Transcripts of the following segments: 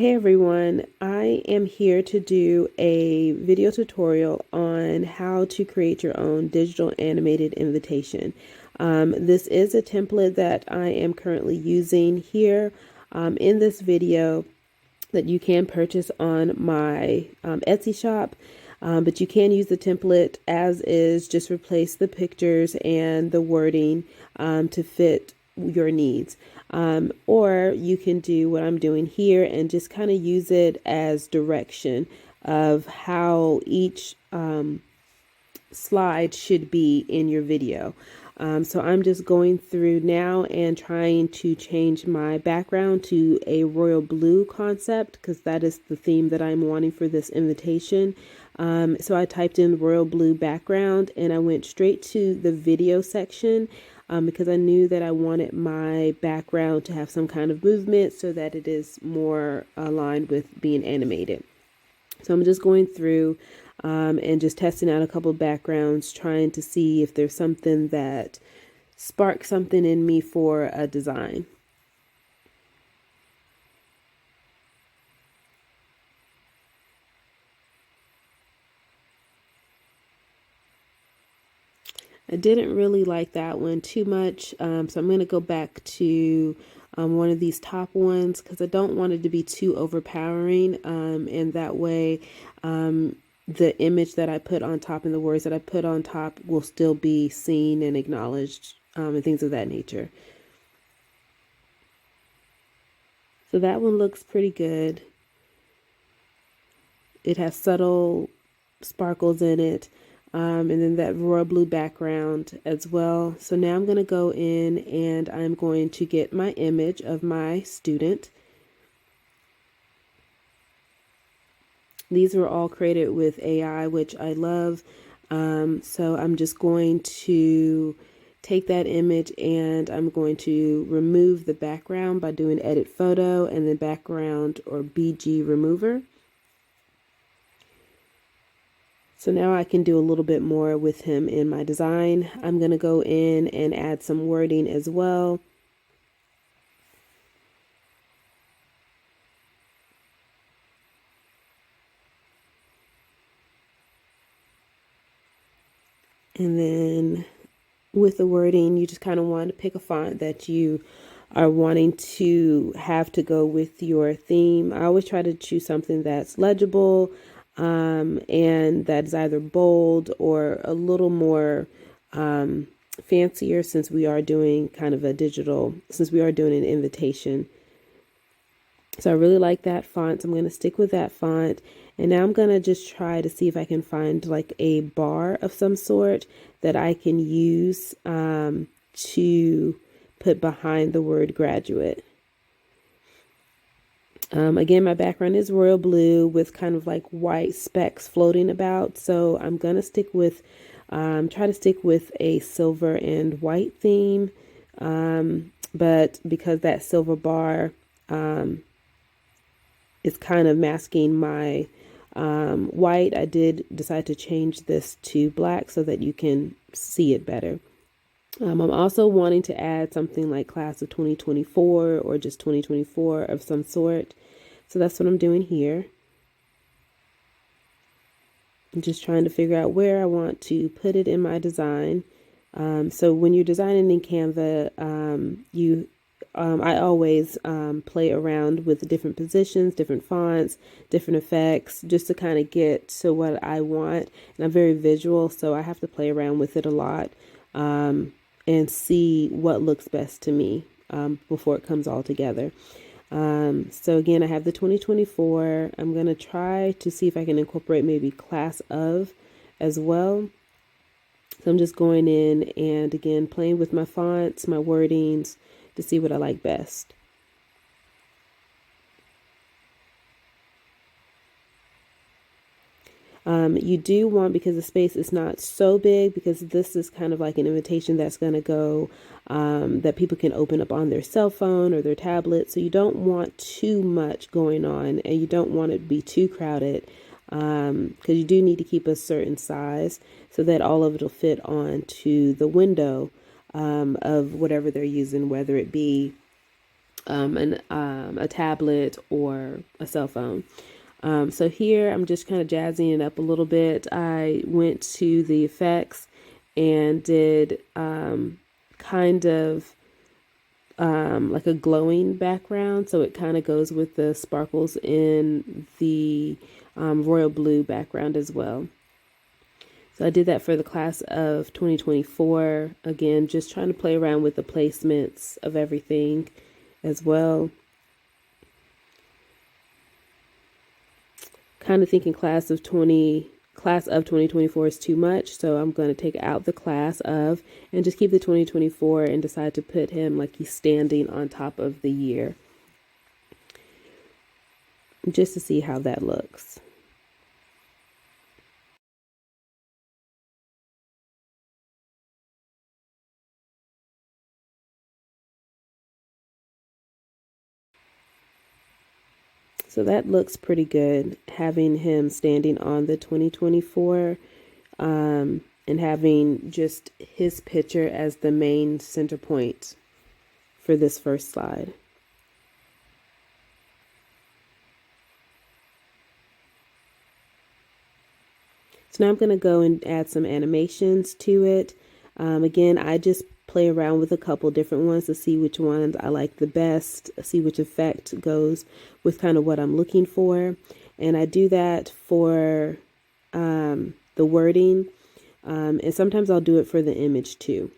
Hey everyone, I am here to do a video tutorial on how to create your own digital animated invitation. This is a template that I am currently using here in this video that you can purchase on my Etsy shop. But you can use the template as is, just replace the pictures and the wording to fit your needs. Or you can do what I'm doing here and just kind of use it as direction of how each slide should be in your video. So I'm just going through now and trying to change my background to a royal blue concept because that is the theme that I'm wanting for this invitation. So I typed in royal blue background and I went straight to the video section because I knew that I wanted my background to have some kind of movement so that it is more aligned with being animated. So I'm just going through and just testing out a couple backgrounds, trying to see if there's something that sparks something in me for a design. I didn't really like that one too much, so I'm going to go back to one of these top ones because I don't want it to be too overpowering, and that way the image that I put on top and the words that I put on top will still be seen and acknowledged, and things of that nature. So that one looks pretty good. It has subtle sparkles in it. And then that royal blue background as well. So now I'm going to go in and I'm going to get my image of my student. These were all created with AI, which I love. So I'm just going to take that image and I'm going to remove the background by doing edit photo and then background or BG remover. So now I can do a little bit more with him in my design. I'm going to go in and add some wording as well. And then with the wording, you just kind of want to pick a font that you are wanting to have to go with your theme. I always try to choose something that's legible, and that's either bold or a little more fancier since we are doing kind of a digital, since we are doing an invitation. So I really like that font. So I'm going to stick with that font. And now I'm going to just try to see if I can find like a bar of some sort that I can use to put behind the word graduate. Again, my background is royal blue with kind of like white specks floating about. So I'm going to stick with, try to stick with a silver and white theme. But because that silver bar is kind of masking my white, I did decide to change this to black so that you can see it better. I'm also wanting to add something like class of 2024 or just 2024 of some sort. So that's what I'm doing here. I'm just trying to figure out where I want to put it in my design. So when you're designing in Canva, I always play around with the different positions, different fonts, different effects, just to kind of get to what I want. And I'm very visual, so I have to play around with it a lot and see what looks best to me before it comes all together. So again, I have the 2024. I'm going to try to see if I can incorporate maybe class of as well. So I'm just going in and again, playing with my fonts, my wordings to see what I like best. You do want, because the space is not so big, because this is kind of like an invitation that's going to go, that people can open up on their cell phone or their tablet. So you don't want too much going on and you don't want it to be too crowded, because you do need to keep a certain size so that all of it will fit onto the window of whatever they're using, whether it be a tablet or a cell phone. So here I'm just kind of jazzing it up a little bit. I went to the effects and did kind of like a glowing background. So it kind of goes with the sparkles in the royal blue background as well. So I did that for the class of 2024. Again, just trying to play around with the placements of everything as well. Kind of thinking class of 2024 is too much, so I'm going to take out the class of and just keep the 2024 and decide to put him like he's standing on top of the year, just to see how that looks. So that looks pretty good, having him standing on the 2024 and having just his picture as the main center point for this first slide. So now I'm going to go and add some animations to it. Again, I just play around with a couple different ones to see which ones I like the best, see which effect goes with kind of what I'm looking for. And I do that for the wording, and sometimes I'll do it for the image too.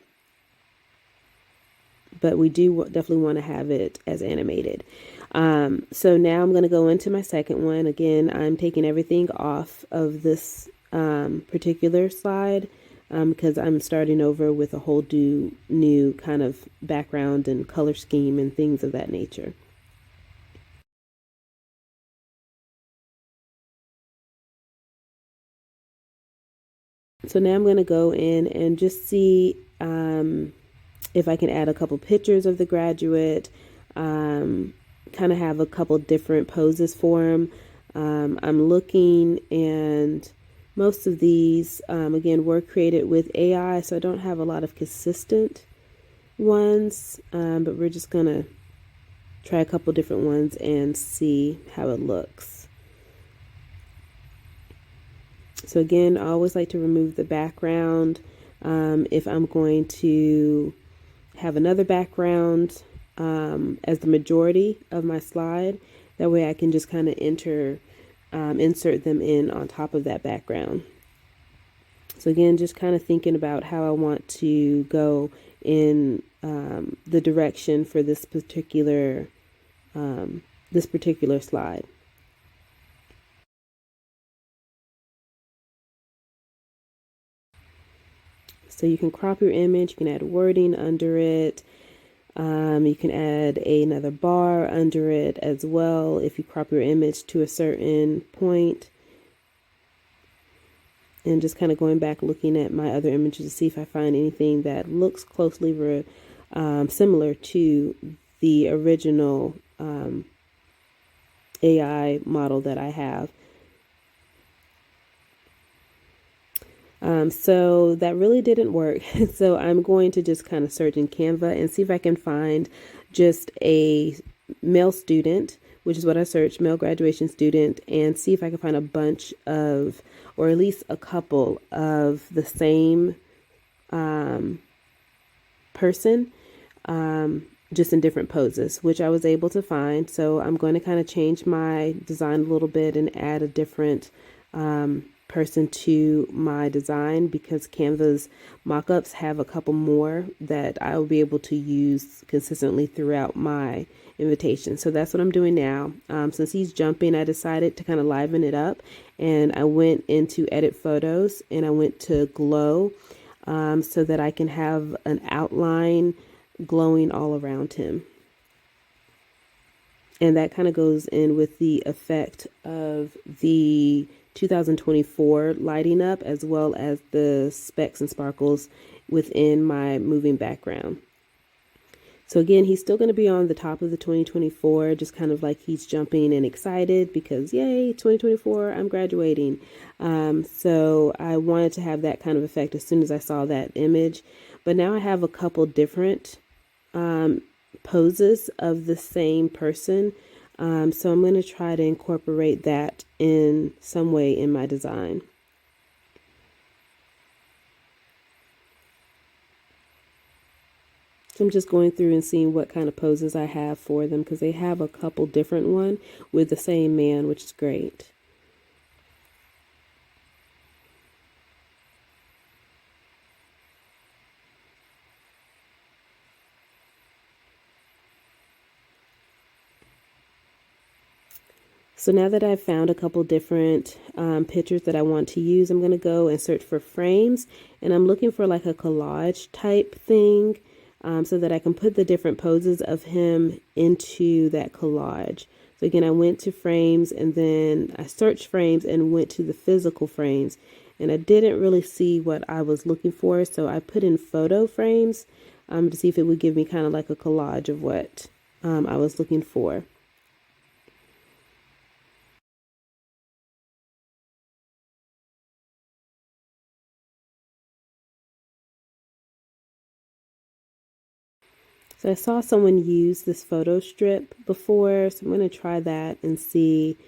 But we do definitely want to have it as animated. So now I'm going to go into my second one. Again, I'm taking everything off of this particular slide because I'm starting over with a whole new kind of background and color scheme and things of that nature. So now I'm going to go in and just see if I can add a couple pictures of the graduate, kind of have a couple different poses for him. I'm looking, and most of these, again, were created with AI, so I don't have a lot of consistent ones, but we're just going to try a couple different ones and see how it looks. So again, I always like to remove the background if I'm going to have another background as the majority of my slide. That way I can just kind of insert them in on top of that background. So again, just kind of thinking about how I want to go in the direction for this particular slide. So you can crop your image, you can add wording under it. You can add another bar under it as well if you crop your image to a certain point. And just kind of going back looking at my other images to see if I find anything that looks closely similar to the original AI model that I have. So that really didn't work. So I'm going to just kind of search in Canva and see if I can find just a male student, which is what I searched, male graduation student, and see if I can find a bunch of, or at least a couple of the same person, just in different poses, which I was able to find. So I'm going to kind of change my design a little bit and add a different person to my design, because Canva's mockups have a couple more that I will be able to use consistently throughout my invitation. So that's what I'm doing now. Since he's jumping, I decided to kind of liven it up, and I went into edit photos and I went to glow so that I can have an outline glowing all around him. And that kind of goes in with the effect of the 2024 lighting up, as well as the specks and sparkles within my moving background. So again, he's still going to be on the top of the 2024, just kind of like he's jumping and excited because yay, 2024, I'm graduating. So I wanted to have that kind of effect as soon as I saw that image. But now I have a couple different poses of the same person. So I'm going to try to incorporate that in some way in my design. So I'm just going through and seeing what kind of poses I have for them, because they have a couple different ones with the same man, which is great. So now that I've found a couple different pictures that I want to use, I'm going to go and search for frames, and I'm looking for like a collage type thing, so that I can put the different poses of him into that collage. So again, I went to frames, and then I searched frames and went to the physical frames, and I didn't really see what I was looking for. So I put in photo frames to see if it would give me kind of like a collage of what I was looking for. So I saw someone use this photo strip before, so I'm going to try that and see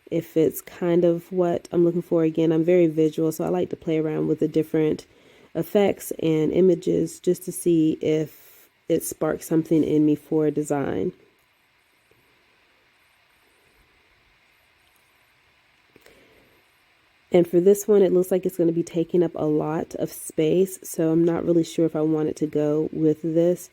if it's kind of what I'm looking for. Again, I'm very visual, so I like to play around with the different effects and images just to see if it sparks something in me for design. And for this one, it looks like it's going to be taking up a lot of space, so I'm not really sure if I want it to go with this.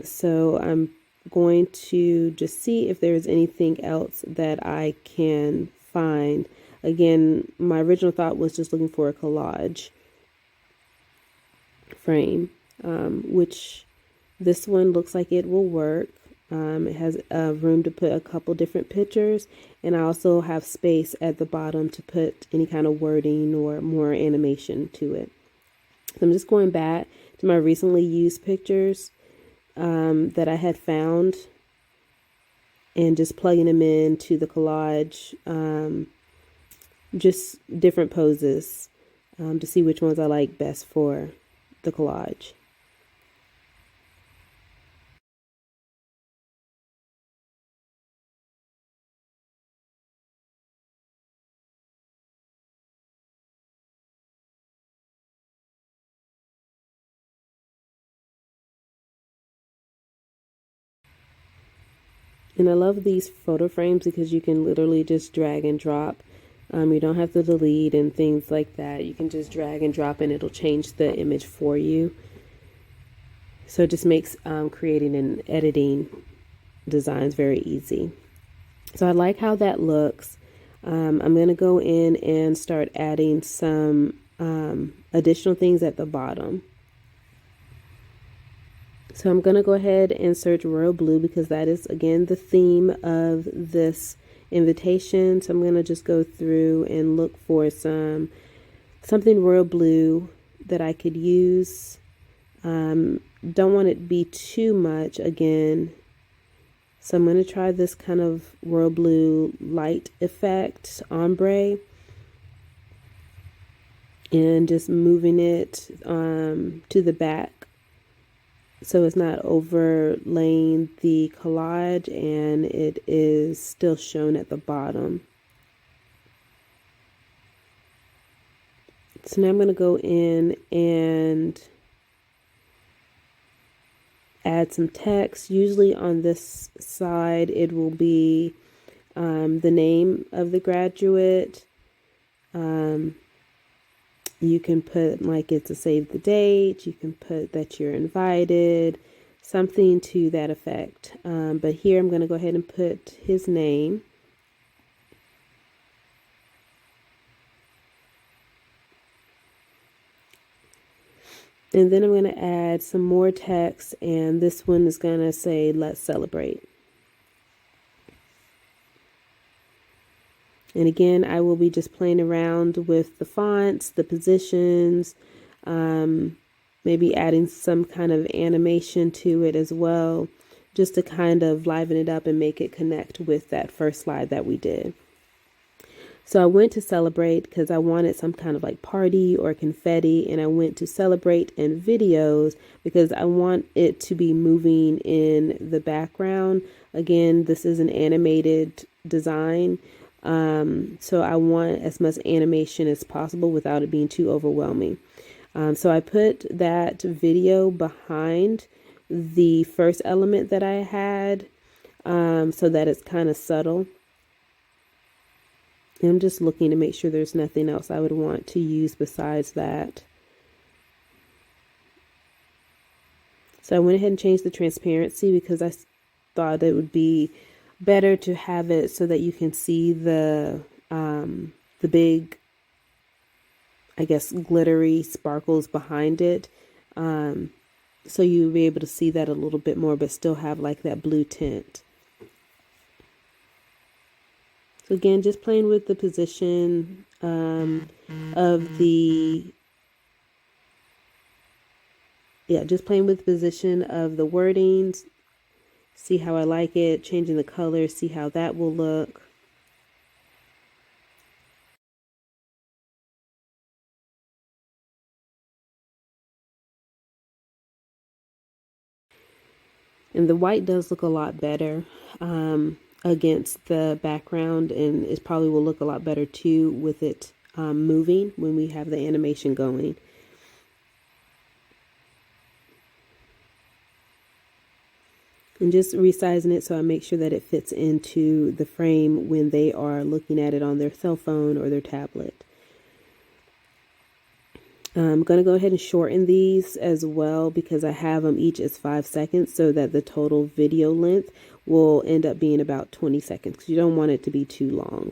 So I'm going to just see if there's anything else that I can find. Again, my original thought was just looking for a collage frame, which this one looks like it will work. It has room to put a couple different pictures, and I also have space at the bottom to put any kind of wording or more animation to it. So I'm just going back to my recently used pictures that I had found and just plugging them into the collage, just different poses to see which ones I like best for the collage. And I love these photo frames because you can literally just drag and drop. You don't have to delete and things like that. You can just drag and drop and it'll change the image for you. So it just makes creating and editing designs very easy. So I like how that looks. I'm going to go in and start adding some additional things at the bottom. So I'm going to go ahead and search royal blue because that is, again, the theme of this invitation. So I'm going to just go through and look for something royal blue that I could use. Don't want it to be too much again. So I'm going to try this kind of royal blue light effect, ombre, and just moving it to the back so it's not overlaying the collage and it is still shown at the bottom. So now I'm going to go in and add some text. Usually on this side it will be the name of the graduate. You can put like it's a save the date. You can put that you're invited, something to that effect. But here I'm going to go ahead and put his name. And then I'm going to add some more text, and this one is going to say, let's celebrate. And again, I will be just playing around with the fonts, the positions, maybe adding some kind of animation to it as well, just to kind of liven it up and make it connect with that first slide that we did. So I went to celebrate because I wanted some kind of like party or confetti, and I went to celebrate and videos because I want it to be moving in the background. Again, this is an animated design. So I want as much animation as possible without it being too overwhelming. So I put that video behind the first element that I had, so that it's kind of subtle. And I'm just looking to make sure there's nothing else I would want to use besides that. So I went ahead and changed the transparency because I thought it would be better to have it so that you can see the big, I guess, glittery sparkles behind it. So you'll be able to see that a little bit more, but still have like that blue tint. So again, just playing with the position of the, just playing with the position of the wordings. See how I like it, changing the color, see how that will look. And the white does look a lot better against the background, and it probably will look a lot better too with it moving when we have the animation going. And just resizing it so I make sure that it fits into the frame when they are looking at it on their cell phone or their tablet. I'm going to go ahead and shorten these as well because I have them each as 5 seconds so that the total video length will end up being about 20 seconds because you don't want it to be too long.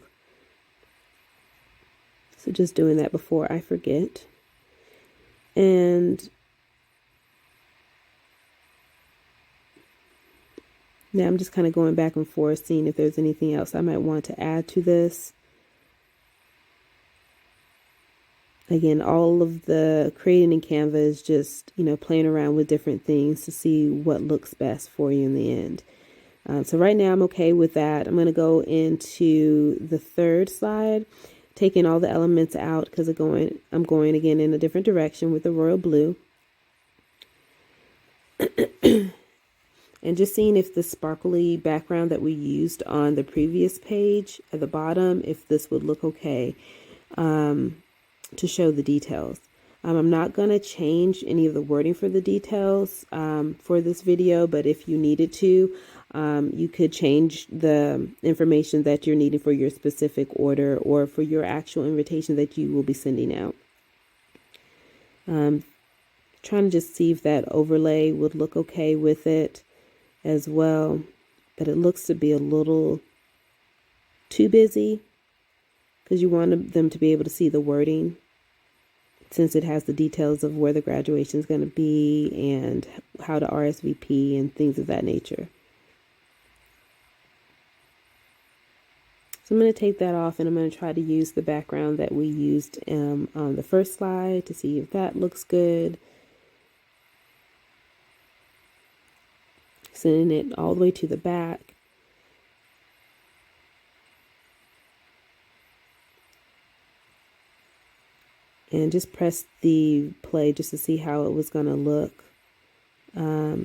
So just doing that before I forget. And now I'm just kind of going back and forth, seeing if there's anything else I might want to add to this. Again, all of the creating in Canva is just, playing around with different things to see what looks best for you in the end. So right now I'm okay with that. I'm going to go into the third slide, taking all the elements out because I'm going again in a different direction with the royal blue. And just seeing if the sparkly background that we used on the previous page at the bottom, if this would look okay. To show the details. I'm not going to change any of the wording for the details for this video, but if you needed to, you could change the information that you're needing for your specific order or for your actual invitation that you will be sending out. Trying to just see if that overlay would look okay with it as well, but it looks to be a little too busy because you want them to be able to see the wording since it has the details of where the graduation is going to be and how to RSVP and things of that nature. So I'm going to take that off and I'm going to try to use the background that we used on the first slide to see if that looks good. Sending it all the way to the back. And just press the play just to see how it was going to look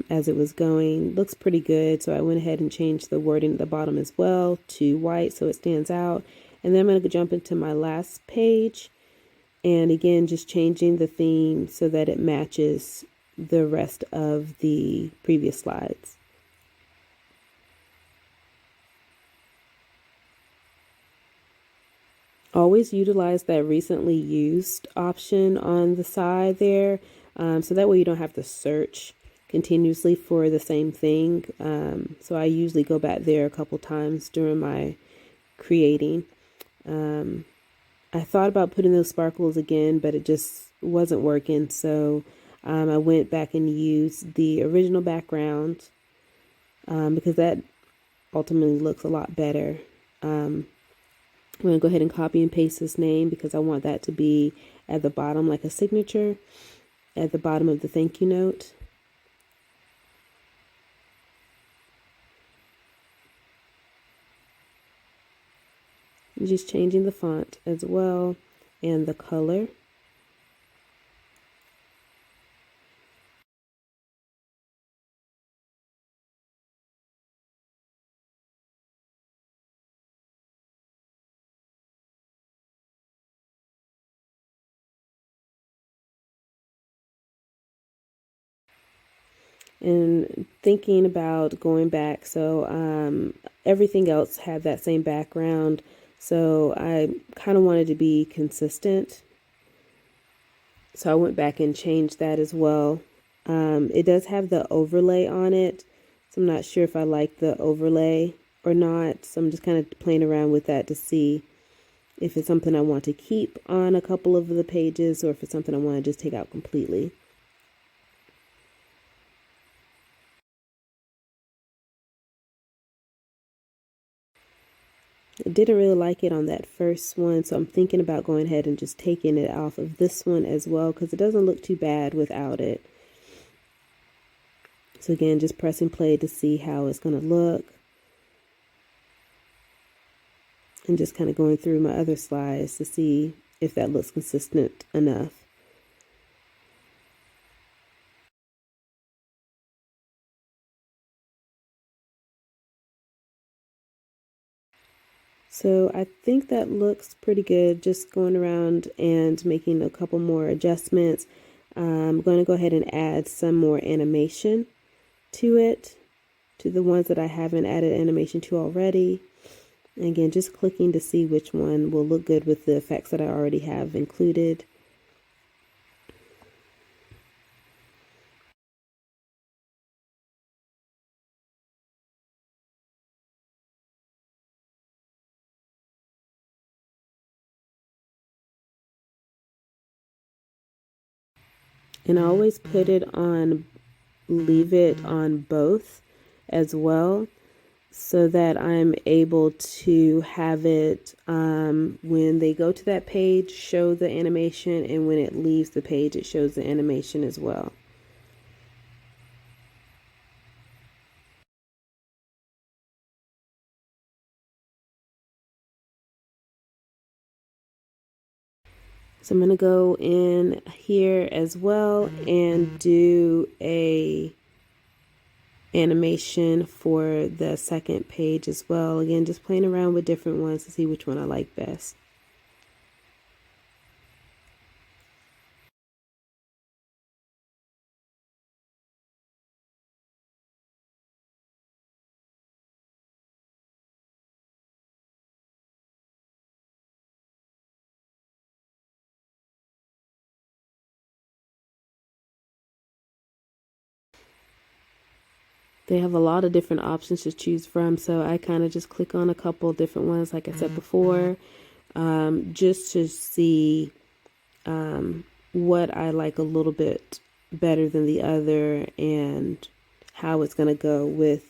as it was going. Looks pretty good. So I went ahead and changed the wording at the bottom as well to white so it stands out. And then I'm going to jump into my last page. And again, just changing the theme so that it matches the rest of the previous slides. Always utilize that recently used option on the side there. So that way you don't have to search continuously for the same thing. So I usually go back there a couple times during my creating. I thought about putting those sparkles again, but it just wasn't working. So I went back and used the original background because that ultimately looks a lot better. I'm going to go ahead and copy and paste this name because I want that to be at the bottom like a signature at the bottom of the thank you note. I'm just changing the font as well and the color. And thinking about going back, so everything else had that same background, so I kind of wanted to be consistent, so I went back and changed that as well. It does have the overlay on it, so I'm not sure if I like the overlay or not, so I'm just kind of playing around with that to see if it's something I want to keep on a couple of the pages or if it's something I want to just take out completely. I didn't really like it on that first one, so I'm thinking about going ahead and just taking it off of this one as well because it doesn't look too bad without it. So again, just pressing play to see how it's going to look. And just kind of going through my other slides to see if that looks consistent enough. So I think that looks pretty good. Just going around and making a couple more adjustments. I'm going to go ahead and add some more animation to it, to the ones that I haven't added animation to already. And again, just clicking to see which one will look good with the effects that I already have included. And I always put it on, leave it on both as well, so that I'm able to have it when they go to that page, show the animation, and when it leaves the page, it shows the animation as well. So I'm going to go in here as well and do a animation for the second page as well. Again, just playing around with different ones to see which one I like best. They have a lot of different options to choose from, so I kind of just click on a couple different ones, like I said before, just to see what I like a little bit better than the other and how it's going to go with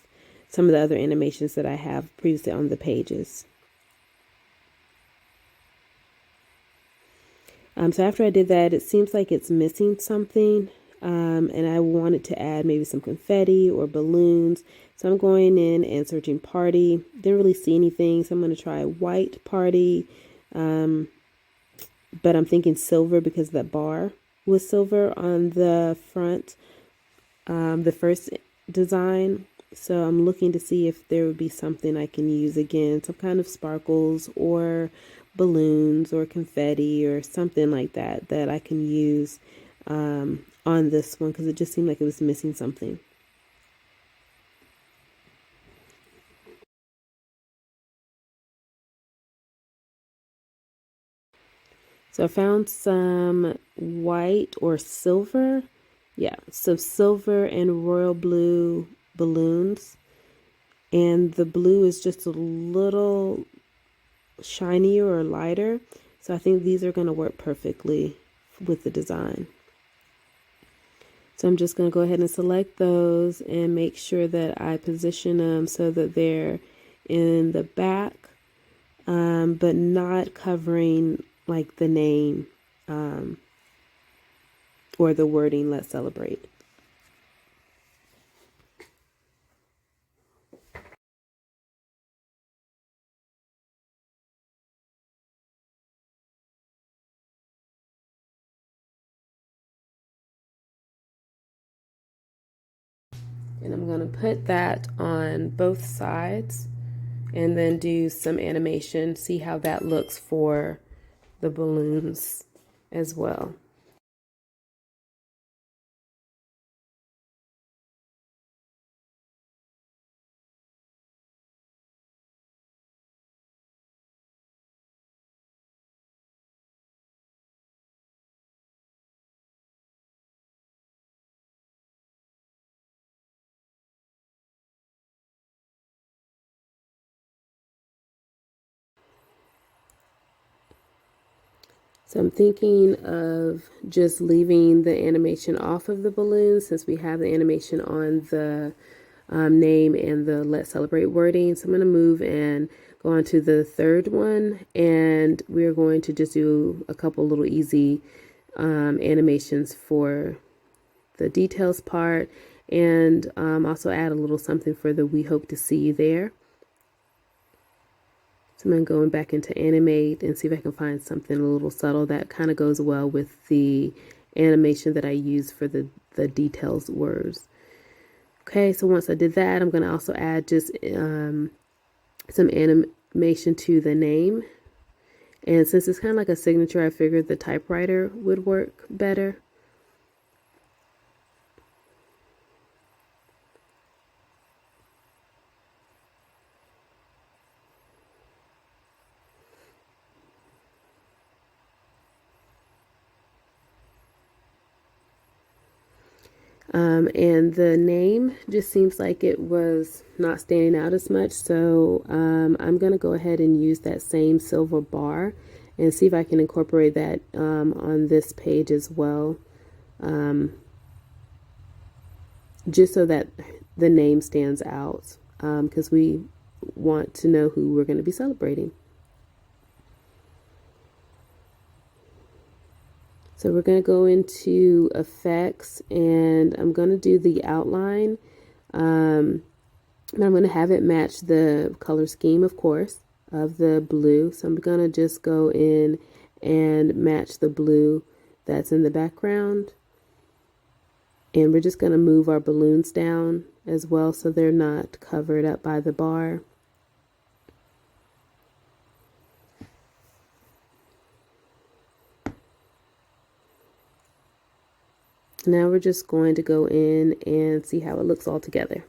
some of the other animations that I have previously on the pages. So after I did that, it seems like it's missing something. And I wanted to add maybe some confetti or balloons. So I'm going in and searching party. Didn't really see anything, so I'm going to try white party. But I'm thinking silver because the bar was silver on the front, the first design. So I'm looking to see if there would be something I can use again, some kind of sparkles or balloons or confetti or something like that that I can use on this one because it just seemed like it was missing something. So I found some white or silver. Yeah, so silver and royal blue balloons. And the blue is just a little shinier or lighter. So I think these are going to work perfectly with the design. So I'm just going to go ahead and select those and make sure that I position them so that they're in the back, but not covering like the name or the wording, let's celebrate. And I'm going to put that on both sides and then do some animation, see how that looks for the balloons as well. So I'm thinking of just leaving the animation off of the balloon since we have the animation on the name and the Let's Celebrate wording. So I'm going to move and go on to the third one, and we're going to just do a couple little easy animations for the details part, and also add a little something for the "We hope to see you there." So I'm going back into animate and see if I can find something a little subtle that kind of goes well with the animation that I use for the details words. Okay, so once I did that, I'm going to also add just some animation to the name. And since it's kind of like a signature, I figured the typewriter would work better. And the name just seems like it was not standing out as much. So I'm going to go ahead and use that same silver bar and see if I can incorporate that on this page as well. Just so that the name stands out, because we want to know who we're going to be celebrating. So we're going to go into effects, and I'm going to do the outline. And I'm going to have it match the color scheme, of course, of the blue. So I'm going to just go in and match the blue that's in the background. And we're just going to move our balloons down as well so they're not covered up by the bar. Now we're just going to go in and see how it looks all together.